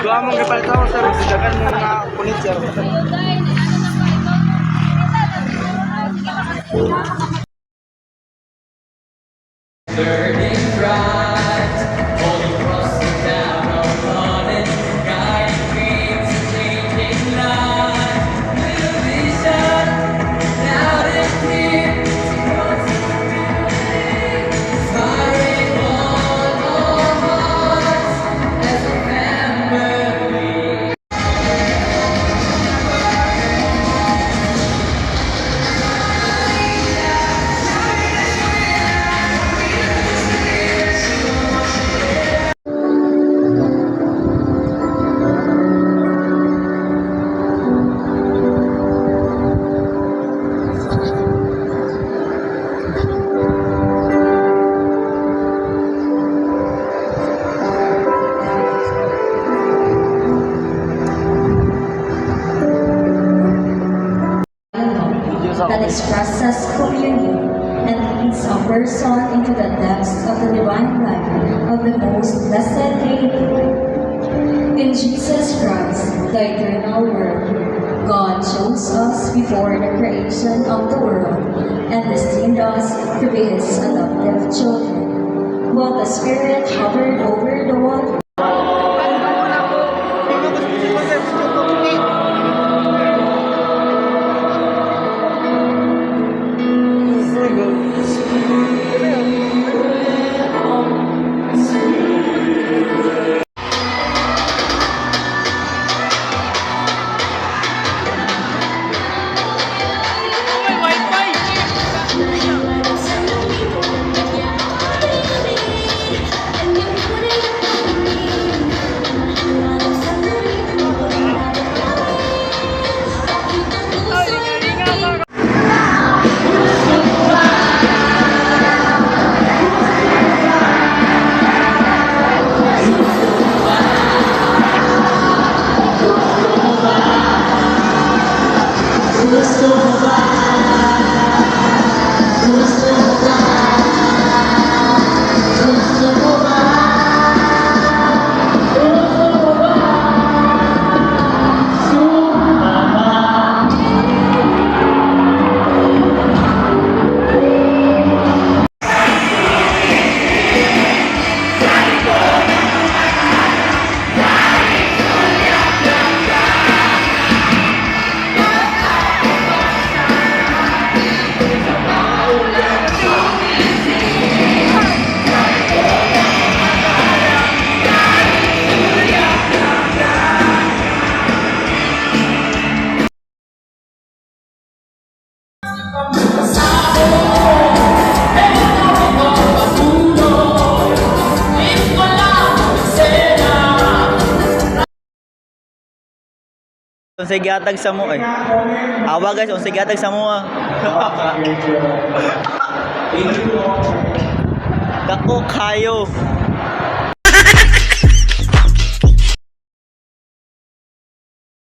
Dua mong gipaltaw sir, sidagan mo nga punit sir. Burning bright, holy cross down upon it, guiding dreams and changing life. With a vision, loud and clear, inspiring all our hearts as a family. That expresses communion and leads a person into the depths of the divine life of the most blessed Trinity. In Jesus Christ, the eternal Word, God chose us before the creation of the world and destined us to be His adoptive children, while the Spirit hovered over the water. Unsay gihatag sa mo ay. Awa guys, unsay gihatag sa mo. Thank you, Lord. Dako kayo.